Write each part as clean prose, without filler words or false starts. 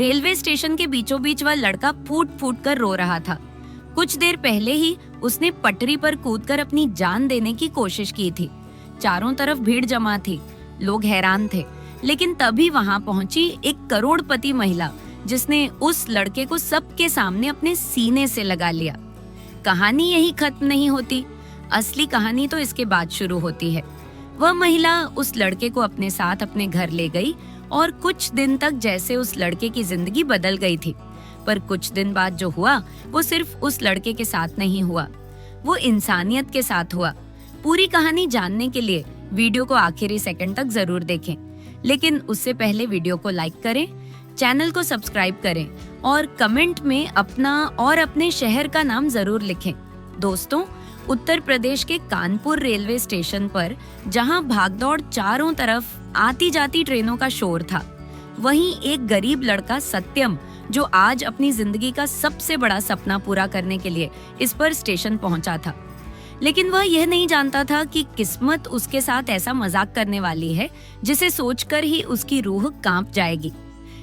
Railway station के बीचों बीच वह लड़का फूट फूट कर रो रहा था। कुछ देर पहले ही उसने पटरी पर कूदकर अपनी जान देने की कोशिश की थी। चारों तरफ भीड़ जमा थी, लोग हैरान थे। लेकिन तभी वहां पहुंची एक करोड़पति महिला, जिसने उस लड़के को सबके सामने अपने सीने से लगा लिया। कहानी यही खत्म नहीं होती, असली कहानी तो इसके बाद शुरू होती है। वह महिला उस लड़के को अपने साथ अपने घर ले गई और कुछ दिन तक जैसे उस लड़के की जिंदगी बदल गई थी। पर कुछ दिन बाद जो हुआ वो सिर्फ उस लड़के के साथ नहीं हुआ, वो इंसानियत के साथ हुआ। पूरी कहानी जानने के लिए वीडियो को आखिरी सेकंड तक जरूर देखें। लेकिन उससे पहले वीडियो को लाइक करें, चैनल को सब्सक्राइब करें और कमेंट में अपना और अपने शहर का नाम जरूर लिखें। दोस्तों, उत्तर प्रदेश के कानपुर रेलवे स्टेशन पर जहां भागदौड़ चारों तरफ आती जाती ट्रेनों का शोर था, वहीं एक गरीब लड़का सत्यम, जो आज अपनी जिंदगी का सबसे बड़ा सपना पूरा करने के लिए इस पर स्टेशन पहुंचा था। लेकिन वह यह नहीं जानता था कि किस्मत उसके साथ ऐसा मजाक करने वाली है जिसे सोचकर ही उसकी रूह कांप जाएगी।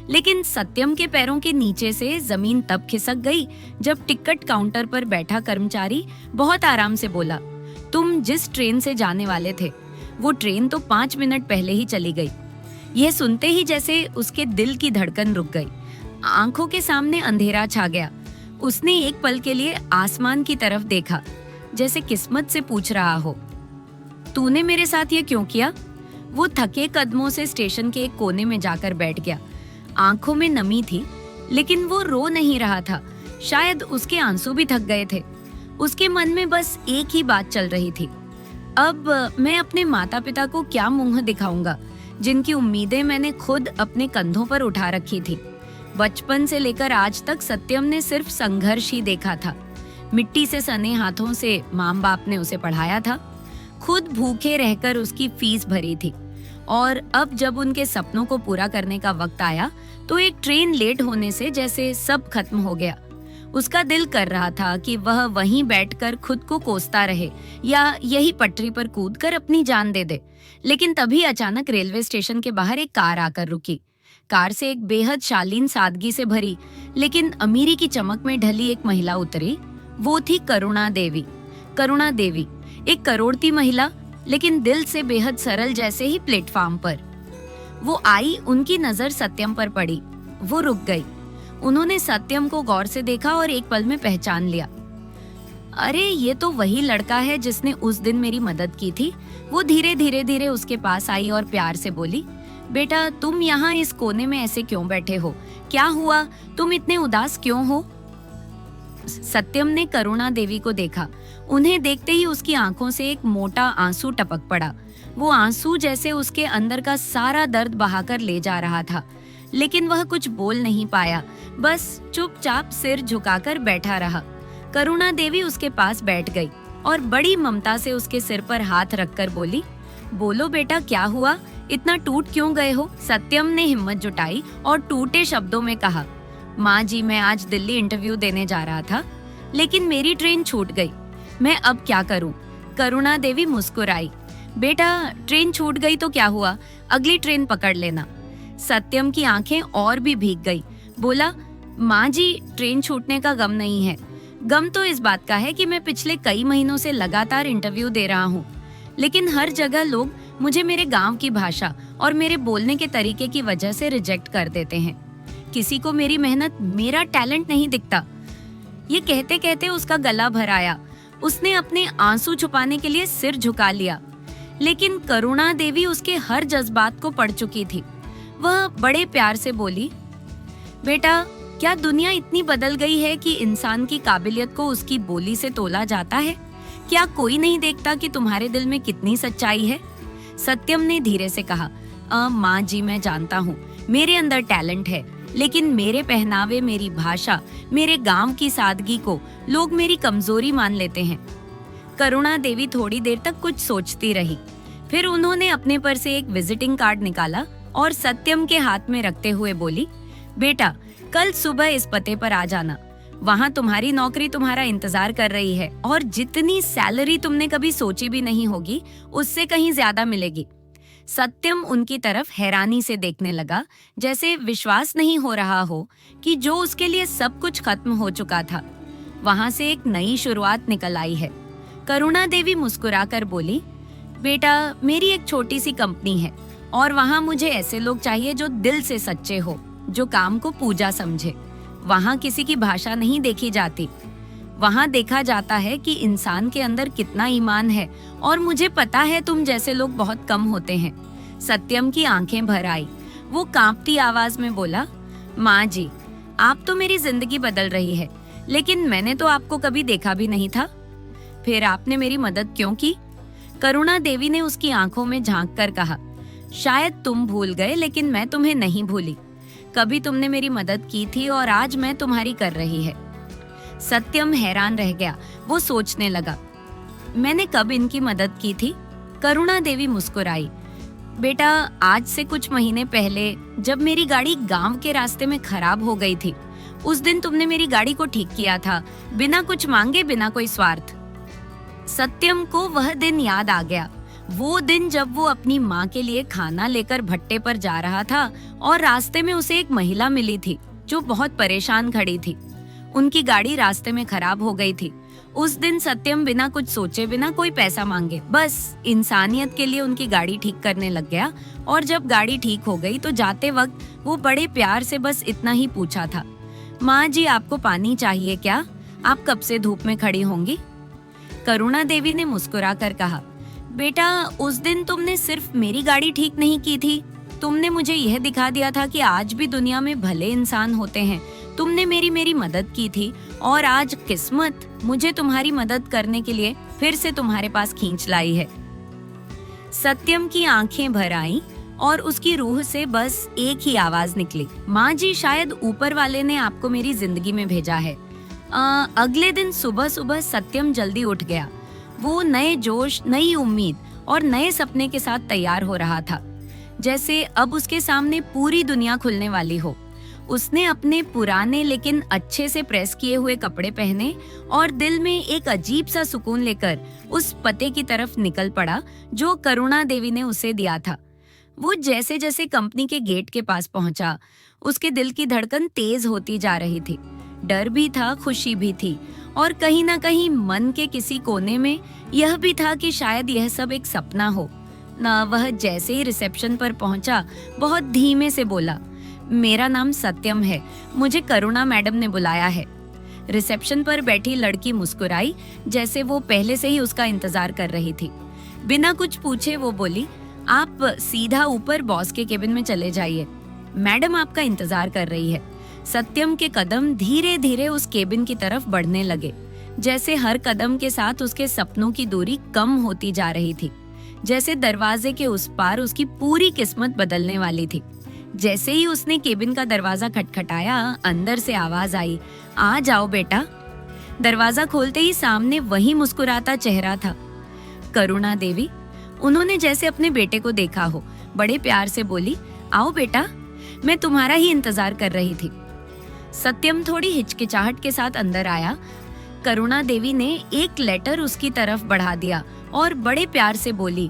लेकिन सत्यम के पैरों के नीचे से जमीन तब खिसक गई जब टिकट काउंटर पर बैठा कर्मचारी बहुत आराम से बोला, तुम जिस ट्रेन से जाने वाले थे वो ट्रेन तो 5 मिनट पहले ही चली गई। यह सुनते ही जैसे उसके दिल की धड़कन रुक गई, आंखों के सामने अंधेरा छा गया। उसने एक पल के लिए आसमान की तरफ देखा, जैसे किस्मत से पूछ रहा हो, तूने मेरे साथ ये क्यों किया? वो थके कदमों से स्टेशन के एक कोने में जाकर बैठ गया। आंखों में नमी थी, लेकिन वो रो नहीं रहा था। शायद उसके आंसू भी थक गए थे। उसके मन में बस एक ही बात चल रही थी, अब मैं अपने माता पिता को क्या मुंह दिखाऊंगा, जिनकी उम्मीदें मैंने खुद अपने कंधों पर उठा रखी थी। बचपन से लेकर आज तक सत्यम ने सिर्फ संघर्ष ही देखा था। मिट्टी से सने हाथों से माँ बाप ने उसे पढ़ाया था, खुद भूखे रहकर उसकी फीस भरी थी। और अब जब उनके सपनों को पूरा करने का वक्त आया तो एक ट्रेन लेट होने से जैसे सब खत्म हो गया। उसका दिल कर रहा था कि वह वहीं बैठकर खुद को कोसता रहे या यही पटरी पर कूदकर अपनी जान दे दे। लेकिन तभी अचानक रेलवे स्टेशन के बाहर एक कार आकर रुकी। कार से एक बेहद शालीन सादगी से भरी लेकिन अमीरी की चमक में ढली एक महिला उतरी। वो थी करुणा देवी। करुणा देवी एक करोड़ती महिला, लेकिन दिल से बेहद सरल जैसे ही प्लेटफॉर्म पर वो आई। उनकी नजर सत्यम पर पड़ी, वो रुक गई। उन्होंने सत्यम को गौर से देखा और एक पल में पहचान लिया। अरे ये तो वही लड़का है जिसने उस दिन मेरी मदद की थी। वो धीरे धीरे उसके पास आई और प्यार से बोली, बेटा तुम यहाँ इस कोने में ऐसे क्यों बैठे हो? क्या हुआ? तुम इतने उदास क्यों हो? सत्यम ने करुणा देवी को देखा। उन्हें देखते ही उसकी आंखों से एक मोटा आंसू टपक पड़ा। वो आंसू जैसे उसके अंदर का सारा दर्द बहाकर ले जा रहा था। लेकिन वह कुछ बोल नहीं पाया, बस चुपचाप सिर झुकाकर बैठा रहा। करुणा देवी उसके पास बैठ गई और बड़ी ममता से उसके सिर पर हाथ रखकर बोली, बोलो बेटा क्या हुआ? इतना टूट क्यों गए हो? सत्यम ने हिम्मत जुटाई और टूटे शब्दों में कहा, माँ जी मैं आज दिल्ली इंटरव्यू देने जा रहा था, लेकिन मेरी ट्रेन छूट गई। मैं अब क्या करूं? करुणा देवी मुस्कुराई, बेटा ट्रेन छूट गई तो क्या हुआ, अगली ट्रेन पकड़ लेना। सत्यम की आंखें और भी भीग गई। बोला, माँ जी ट्रेन छूटने का गम नहीं है, गम तो इस बात का है कि मैं पिछले कई महीनों से लगातार इंटरव्यू दे रहा हूँ, लेकिन हर जगह लोग मुझे मेरे गांव की भाषा और मेरे बोलने के तरीके की वजह से रिजेक्ट कर देते हैं। किसी को मेरी मेहनत, मेरा टैलेंट नहीं दिखता। ये कहते कहते उसका गला भर आया। उसने अपने आंसू छुपाने के लिए सिर झुका लिया। लेकिन करुणा देवी उसके हर जज्बात को पढ़ चुकी थी। वह बड़े प्यार से बोली, बेटा क्या दुनिया इतनी बदल गई है कि इंसान की काबिलियत को उसकी बोली से तोला जाता है? क्या कोई नहीं देखता कि तुम्हारे दिल में कितनी सच्चाई है? सत्यम ने धीरे से कहा, माँ जी मैं जानता हूँ मेरे अंदर टैलेंट है, लेकिन मेरे पहनावे, मेरी भाषा, मेरे गांव की सादगी को लोग मेरी कमजोरी मान लेते हैं। करुणा देवी थोड़ी देर तक कुछ सोचती रही। फिर उन्होंने अपने पर से एक विजिटिंग कार्ड निकाला और सत्यम के हाथ में रखते हुए बोली, बेटा कल सुबह इस पते पर आ जाना। वहाँ तुम्हारी नौकरी तुम्हारा इंतजार कर रही है और जितनी सैलरी तुमने कभी सोची भी नहीं होगी उससे कहीं ज्यादा मिलेगी। सत्यम उनकी तरफ हैरानी से देखने लगा, जैसे विश्वास नहीं हो रहा हो कि जो उसके लिए सब कुछ खत्म हो चुका था, वहां से एक नई शुरुआत निकल आई है। करुणा देवी मुस्कुराकर बोली, बेटा, मेरी एक छोटी सी कंपनी है और वहाँ मुझे ऐसे लोग चाहिए जो दिल से सच्चे हो, जो काम को पूजा समझे। वहाँ किसी की भाषा नहीं देखी जाती, वहाँ देखा जाता है कि इंसान के अंदर कितना ईमान है, और मुझे पता है तुम जैसे लोग बहुत कम होते हैं। सत्यम की आंखें भर आई। वो कांपती आवाज में बोला, माँ जी, आप तो मेरी जिंदगी बदल रही है, लेकिन मैंने तो आपको कभी देखा भी नहीं था। फिर आपने मेरी मदद क्यों की? करुणा देवी ने उसकी आंखों में झांक कर कहा, शायद तुम भूल गए, लेकिन मैं तुम्हें नहीं भूली। कभी तुमने मेरी मदद की थी और आज मैं तुम्हारी कर रही है। सत्यम हैरान रह गया। वो सोचने लगा, मैंने कब इनकी मदद की थी? करुणा देवी मुस्कुराई, बेटा, आज से कुछ महीने पहले जब मेरी गाड़ी गांव के रास्ते में खराब हो गई थी, उस दिन तुमने मेरी गाड़ी को ठीक किया था, बिना कुछ मांगे, बिना कोई स्वार्थ। सत्यम को वह दिन याद आ गया, वो दिन जब वो अपनी माँ के लिए खाना लेकर भट्टे पर जा रहा था और रास्ते में उसे एक महिला मिली थी जो बहुत परेशान खड़ी थी। उनकी गाड़ी रास्ते में खराब हो गई थी। उस दिन सत्यम बिना कुछ सोचे, बिना कोई पैसा मांगे, बस इंसानियत के लिए उनकी गाड़ी ठीक करने लग गया। और जब गाड़ी ठीक हो गई तो जाते वक्त वो बड़े प्यार से बस इतना ही पूछा था, माँ जी, आपको पानी चाहिए क्या? आप कब से धूप में खड़ी होंगी? करुणा देवी ने मुस्कुरा कर कहा, बेटा, उस दिन तुमने सिर्फ मेरी गाड़ी ठीक नहीं की थी, तुमने मुझे यह दिखा दिया था कि आज भी दुनिया में भले इंसान होते हैं। तुमने मेरी मदद की थी और आज किस्मत मुझे तुम्हारी मदद करने के लिए फिर से तुम्हारे पास खींच लाई है। सत्यम की आंखें भर आईं और उसकी रूह से बस एक ही आवाज निकली, माँ जी, शायद ऊपर वाले ने आपको मेरी जिंदगी में भेजा है। अगले दिन सुबह सुबह सत्यम जल्दी उठ गया। वो नए जोश, नई उम्मीद और नए सपने के साथ तैयार हो रहा था, जैसे अब उसके सामने पूरी दुनिया खुलने वाली हो। उसने अपने पुराने लेकिन अच्छे से प्रेस किए हुए कपड़े पहने और दिल में एक अजीब सा सुकून लेकर उस पते की तरफ निकल पड़ा जो करुणा देवी ने उसे दिया था। वो जैसे जैसे कंपनी के गेट के पास पहुंचा, उसके दिल की धड़कन तेज होती जा रही थी। डर भी था, खुशी भी थी, और कहीं ना कहीं मन के किसी कोने में यह भी था कि शायद यह सब एक सपना हो ना। वह जैसे ही रिसेप्शन पर पहुंचा, बहुत धीमे से बोला, मेरा नाम सत्यम है, मुझे करुणा मैडम ने बुलाया है। रिसेप्शन पर बैठी लड़की मुस्कुराई, जैसे वो पहले से ही उसका इंतजार कर रही थी। बिना कुछ पूछे वो बोली, आप सीधा ऊपर बॉस के केबिन में चले जाइए, मैडम आपका इंतजार कर रही है। सत्यम के कदम धीरे धीरे उस केबिन की तरफ बढ़ने लगे, जैसे हर कदम के साथ उसके सपनों की दूरी कम होती जा रही थी, जैसे दरवाजे के उस पार उसकी पूरी किस्मत बदलने वाली थी। जैसे ही उसने केबिन का दरवाजा खटखटाया, अंदर से आवाज आई, आ जाओ बेटा। दरवाजा खोलते ही सामने वही मुस्कुराता चेहरा था, करुणा देवी। उन्होंने जैसे अपने बेटे को देखा हो, बड़े प्यार से बोली, आओ बेटा, मैं तुम्हारा ही इंतजार कर रही थी। सत्यम थोड़ी हिचकिचाहट के साथ अंदर आया। करुणा देवी ने एक लेटर उसकी तरफ बढ़ा दिया और बड़े प्यार से बोली,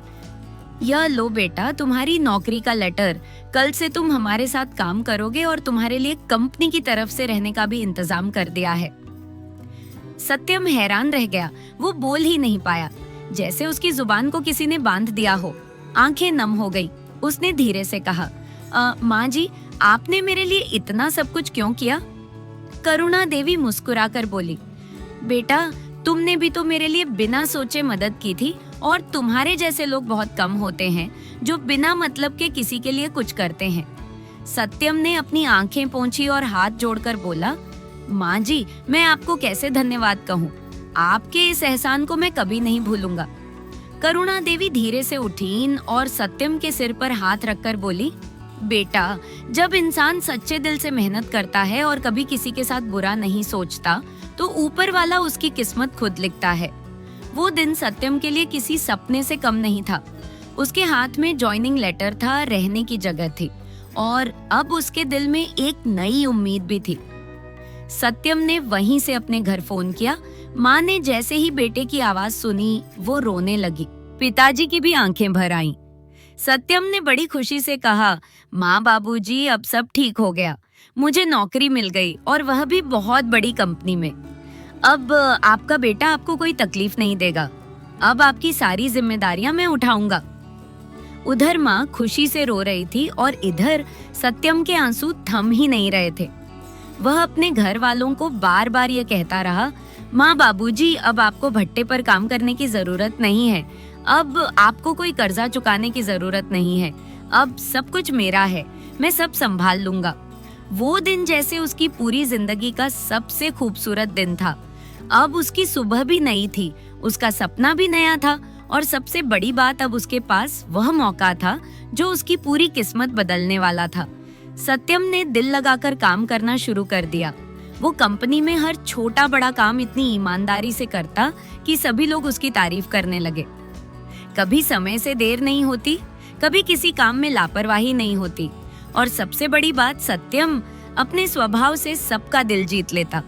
यह लो बेटा, तुम्हारी नौकरी का लेटर। कल से तुम हमारे साथ काम करोगे और तुम्हारे लिए कंपनी की तरफ से रहने का भी इंतजाम कर दिया है। सत्यम हैरान रह गया, वो बोल ही नहीं पाया, जैसे उसकी जुबान को किसी ने बांध दिया हो। आंखें नम हो गई। उसने धीरे से कहा, माँ जी, आपने मेरे लिए इतना सब कुछ क्यों किया? करुणा देवी मुस्कुराकर बोली, बेटा, तुमने भी तो मेरे लिए बिना सोचे मदद की थी, और तुम्हारे जैसे लोग बहुत कम होते हैं जो बिना मतलब के किसी के लिए कुछ करते हैं। सत्यम ने अपनी आंखें पोंछी और हाथ जोड़कर बोला, माँ जी, मैं आपको कैसे धन्यवाद कहूँ, आपके इस एहसान को मैं कभी नहीं भूलूंगा। करुणा देवी धीरे से उठी और सत्यम के सिर पर हाथ रखकर बोली, बेटा, जब इंसान सच्चे दिल से मेहनत करता है और कभी किसी के साथ बुरा नहीं सोचता, तो ऊपर वाला उसकी किस्मत खुद लिखता है। वो दिन सत्यम के लिए किसी सपने से कम नहीं था। उसके हाथ में जॉइनिंग लेटर था, रहने की जगह थी, और अब उसके दिल में एक नई उम्मीद भी थी। सत्यम ने वहीं से अपने घर फोन किया। माँ ने जैसे ही बेटे की आवाज सुनी, वो रोने लगी। पिताजी की भी आंखें भर आईं। सत्यम ने बड़ी खुशी से कहा, माँ बाबूजी, अब सब ठीक हो गया। मुझे नौकरी मिल गई और वह भी बहुत बड़ी कंपनी में। अब आपका बेटा आपको कोई तकलीफ नहीं देगा। अब आपकी सारी जिम्मेदारियां मैं उठाऊंगा। उधर माँ खुशी से रो रही थी और इधर सत्यम के आंसू थम ही नहीं रहे थे। वह अपने घर वालों को बार बार ये कहता रहा, माँ बाबूजी, अब आपको भट्टे पर काम करने की जरूरत नहीं है। अब आपको कोई कर्जा चुकाने की जरूरत नहीं है। अब सब कुछ मेरा है, मैं सब संभाल लूंगा। वो दिन जैसे उसकी पूरी जिंदगी का सबसे खूबसूरत दिन था। अब उसकी सुबह भी नई थी, उसका सपना भी नया था और सबसे बड़ी बात, अब उसके पास वह मौका था जो उसकी पूरी किस्मत बदलने वाला था। सत्यम ने दिल लगाकर काम करना शुरू कर दिया। वो कंपनी में हर छोटा बड़ा काम इतनी ईमानदारी से करता कि सभी लोग उसकी तारीफ करने लगे। कभी समय से देर नहीं होती, कभी किसी काम में लापरवाही नहीं होती और सबसे बड़ी बात, सत्यम अपने स्वभाव से सबका दिल जीत लेता।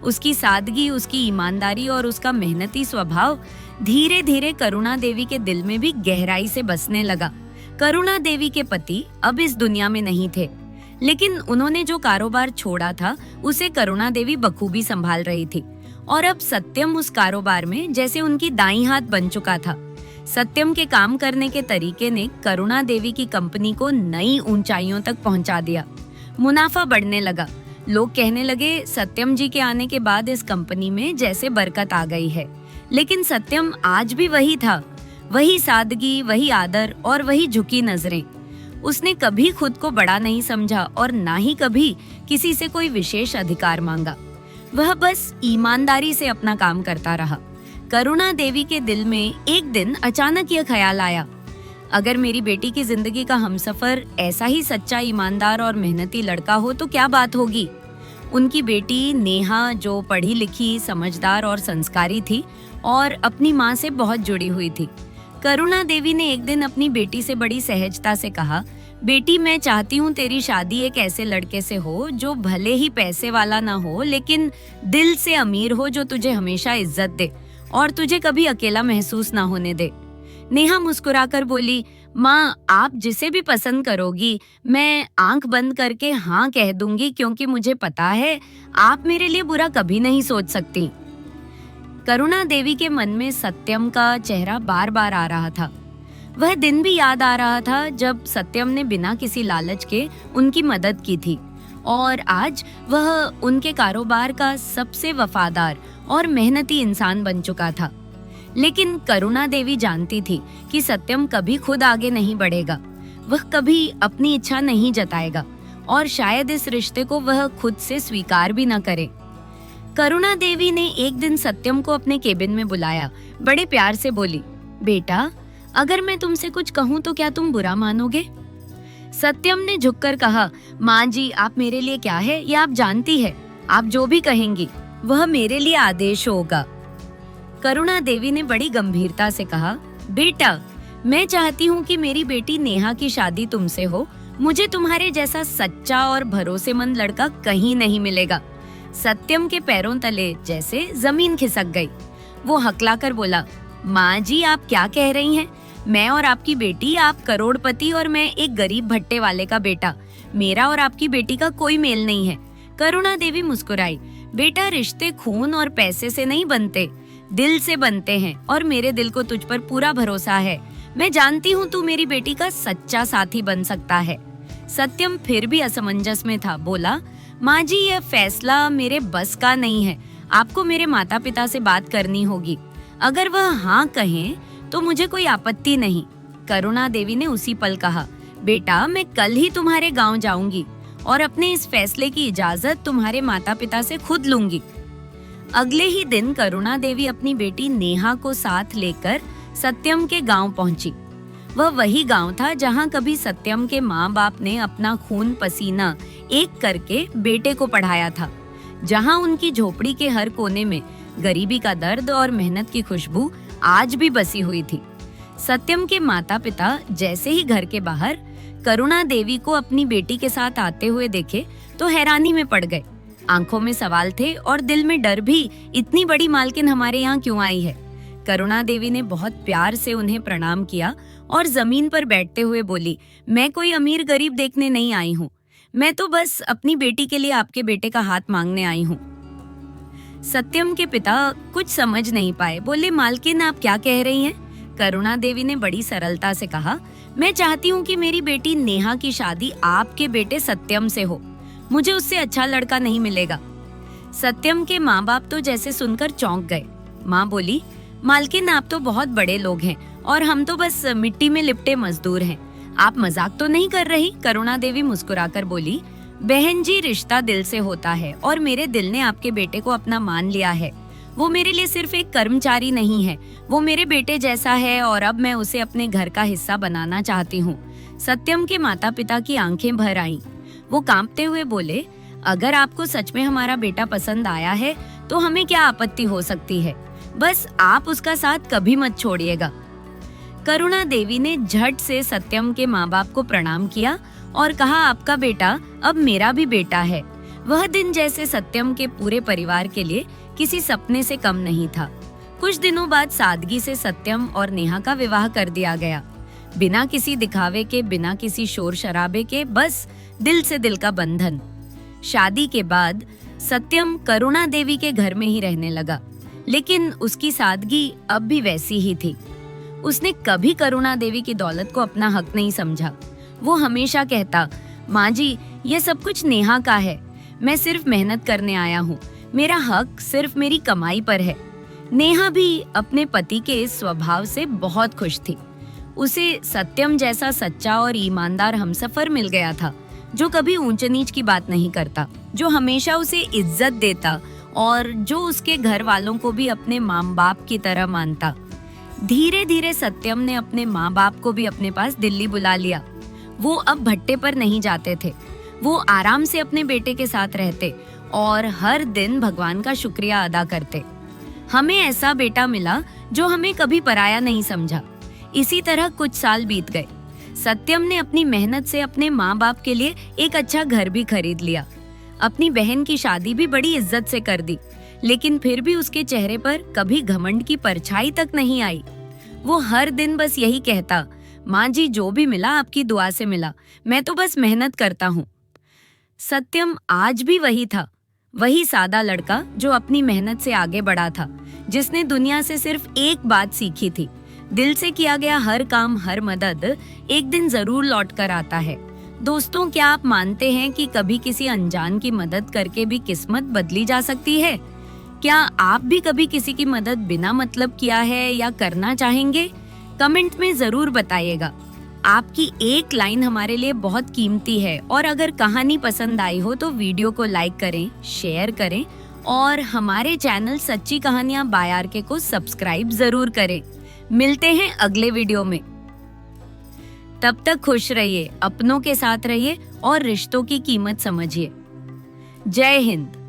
उसकी सादगी, उसकी ईमानदारी और उसका मेहनती स्वभाव धीरे धीरे करुणा देवी के दिल में भी गहराई से बसने लगा। करुणा देवी के पति अब इस दुनिया में नहीं थे, लेकिन उन्होंने जो कारोबार छोड़ा था उसे करुणा देवी बखूबी संभाल रही थी और अब सत्यम उस कारोबार में जैसे उनकी दाईं हाथ बन चुका था। सत्यम के काम करने के तरीके ने करुणा देवी की कंपनी को नई ऊंचाइयों तक पहुंचा दिया। मुनाफा बढ़ने लगा। लोग कहने लगे, सत्यम जी के आने के बाद इस कंपनी में जैसे बरकत आ गई है। लेकिन सत्यम आज भी वही था, वही सादगी, वही आदर और वही झुकी नजरें। उसने कभी खुद को बड़ा नहीं समझा और ना ही कभी किसी से कोई विशेष अधिकार मांगा। वह बस ईमानदारी से अपना काम करता रहा। करुणा देवी के दिल में एक दिन अचानक यह ख्याल आया, अगर मेरी बेटी की जिंदगी का हमसफर ऐसा ही सच्चा, ईमानदार और मेहनती लड़का हो तो क्या बात होगी। उनकी बेटी नेहा, जो पढ़ी लिखी, समझदार और संस्कारी थी और अपनी माँ से बहुत जुड़ी हुई थी। करुणा देवी ने एक दिन अपनी बेटी से बड़ी सहजता से कहा, बेटी, मैं चाहती हूँ तेरी शादी एक ऐसे लड़के से हो जो भले ही पैसे वाला ना हो, लेकिन दिल से अमीर हो, जो तुझे हमेशा इज्जत दे और तुझे कभी अकेला महसूस ना होने दे। नेहा मुस्कुराकर बोली, माँ, आप जिसे भी पसंद करोगी मैं आंख बंद करके हाँ कह दूंगी, क्योंकि मुझे पता है आप मेरे लिए बुरा कभी नहीं सोच सकती। करुणा देवी के मन में सत्यम का चेहरा बार बार आ रहा था। वह दिन भी याद आ रहा था जब सत्यम ने बिना किसी लालच के उनकी मदद की थी और आज वह उनके कारोबार का सबसे वफादार और मेहनती इंसान बन चुका था। लेकिन करुणा देवी जानती थी कि सत्यम कभी खुद आगे नहीं बढ़ेगा, वह कभी अपनी इच्छा नहीं जताएगा और शायद इस रिश्ते को वह खुद से स्वीकार भी न करे। करुणा देवी ने एक दिन सत्यम को अपने केबिन में बुलाया। बड़े प्यार से बोली, बेटा, अगर मैं तुमसे कुछ कहूँ तो क्या तुम बुरा मानोगे? सत्यम ने झुककर कहा, माँ जी, आप मेरे लिए क्या है ये आप जानती है। आप जो भी कहेंगी वह मेरे लिए आदेश होगा। करुणा देवी ने बड़ी गंभीरता से कहा, बेटा, मैं चाहती हूँ कि मेरी बेटी नेहा की शादी तुमसे हो। मुझे तुम्हारे जैसा सच्चा और भरोसेमंद लड़का कहीं नहीं मिलेगा। सत्यम के पैरों तले जैसे जमीन खिसक गई। वो हकलाकर बोला, माँ जी, आप क्या कह रही हैं? मैं और आपकी बेटी, आप करोड़पति और मैं एक गरीब भट्टे वाले का बेटा। मेरा और आपकी बेटी का कोई मेल नहीं है। करुणा देवी मुस्कुराई, बेटा, रिश्ते खून और पैसे से नहीं बनते, दिल से बनते हैं और मेरे दिल को तुझ पर पूरा भरोसा है। मैं जानती हूँ तू मेरी बेटी का सच्चा साथी बन सकता है। सत्यम फिर भी असमंजस में था। बोला, माँ जी, यह फैसला मेरे बस का नहीं है। आपको मेरे माता पिता से बात करनी होगी। अगर वह हाँ कहें तो मुझे कोई आपत्ति नहीं। करुणा देवी ने उसी पल कहा, बेटा, मैं कल ही तुम्हारे गांव जाऊंगी और अपने इस फैसले की इजाजत तुम्हारे माता पिता से खुद लूंगी। अगले ही दिन करुणा देवी अपनी बेटी नेहा को साथ लेकर सत्यम के गांव पहुंची। वह वही गांव था जहां कभी सत्यम के माँ बाप ने अपना खून पसीना एक करके बेटे को पढ़ाया था, जहां उनकी झोपड़ी के हर कोने में गरीबी का दर्द और मेहनत की खुशबू आज भी बसी हुई थी। सत्यम के माता पिता जैसे ही घर के बाहर करुणा देवी को अपनी बेटी के साथ आते हुए देखे तो हैरानी में पड़ गए। आंखों में सवाल थे और दिल में डर भी, इतनी बड़ी मालकिन हमारे यहाँ क्यों आई है? करुणा देवी ने बहुत प्यार से उन्हें प्रणाम किया और जमीन पर बैठते हुए बोली, मैं कोई अमीर गरीब देखने नहीं आई हूँ, मैं तो बस अपनी बेटी के लिए आपके बेटे का हाथ मांगने आई हूँ। सत्यम के पिता कुछ समझ नहीं पाए, बोले, मालकिन आप क्या कह रही हैं? करुणा देवी ने बड़ी सरलता से कहा, मैं चाहती हूँ कि मेरी बेटी नेहा की शादी आपके बेटे सत्यम से हो, मुझे उससे अच्छा लड़का नहीं मिलेगा। सत्यम के माँ बाप तो जैसे सुनकर चौंक गए। माँ बोली, मालकिन आप तो बहुत बड़े लोग हैं और हम तो बस मिट्टी में लिपटे मजदूर हैं, आप मजाक तो नहीं कर रही? करुणा देवी मुस्कुराकर बोली, बहन जी, रिश्ता दिल से होता है और मेरे दिल ने आपके बेटे को अपना मान लिया है। वो मेरे लिए सिर्फ एक कर्मचारी नहीं है, वो मेरे बेटे जैसा है और अब मैं उसे अपने घर का हिस्सा बनाना चाहती हूँ। सत्यम के माता पिता की आंखें भर आईं। वो कांपते हुए बोले, अगर आपको सच में हमारा बेटा पसंद आया है तो हमें क्या आपत्ति हो सकती है, बस आप उसका साथ कभी मत छोड़िएगा। करुणा देवी ने झट से सत्यम के माँ बाप को प्रणाम किया और कहा, आपका बेटा अब मेरा भी बेटा है। वह दिन जैसे सत्यम के पूरे परिवार के लिए किसी सपने से कम नहीं था। कुछ दिनों बाद सादगी से सत्यम और नेहा का विवाह कर दिया गया, बिना किसी दिखावे के, बिना किसी शोर शराबे के, बस दिल से दिल का बंधन। शादी के बाद सत्यम करुणा देवी के घर में ही रहने लगा, लेकिन उसकी सादगी अब भी वैसी ही थी। उसने कभी करुणा देवी की दौलत को अपना हक नहीं समझा। वो हमेशा कहता, माँ जी, ये सब कुछ नेहा का है, मैं सिर्फ मेहनत करने आया हूँ, मेरा हक सिर्फ मेरी कमाई पर है। नेहा भी अपने पति के इस स्वभाव से बहुत खुश थी। उसे सत्यम जैसा सच्चा और ईमानदार हमसफर मिल गया था, जो कभी ऊंच नीच की बात नहीं करता, जो हमेशा उसे इज्जत देता और जो उसके घर वालों को भी अपने माँ बाप की तरह मानता। धीरे धीरे सत्यम ने अपने माँ बाप को भी अपने पास दिल्ली बुला लिया। वो अब भट्टे पर नहीं जाते थे, वो आराम से अपने बेटे के साथ रहते और हर दिन भगवान का शुक्रिया अदा करते। हमें ऐसा बेटा मिला जो हमें कभी पराया नहीं समझा। इसी तरह कुछ साल बीत गए। सत्यम ने अपनी मेहनत से अपने माँ बाप के लिए एक अच्छा घर भी खरीद लिया। अपनी बहन की शादी भी बड़ी इज्जत से कर दी, लेकिन फिर भी उसके चेहरे पर कभी घमंड की परछाई तक नहीं आई। वो हर दिन बस यही कहता, माँ जी, जो भी मिला आपकी दुआ से मिला, मैं तो बस मेहनत करता हूँ। सत्यम आज भी वही था, वही सादा लड़का जो अपनी मेहनत से आगे बढ़ा था, जिसने दुनिया से सिर्फ एक बात सीखी थी, दिल से किया गया हर काम, हर मदद एक दिन जरूर लौट कर आता है। दोस्तों, क्या आप मानते हैं कि कभी किसी अनजान की मदद करके भी किस्मत बदली जा सकती है? क्या आप भी कभी किसी की मदद बिना मतलब किया है या करना चाहेंगे? कमेंट में जरूर बताइएगा। आपकी एक लाइन हमारे लिए बहुत कीमती है और अगर कहानी पसंद आई हो तो वीडियो को लाइक करें, शेयर करें और हमारे चैनल सच्ची कहानियां बाय आर.के को सब्सक्राइब जरूर करें। मिलते हैं अगले वीडियो में। तब तक खुश रहिए, अपनों के साथ रहिए और रिश्तों की कीमत समझिए। जय हिंद।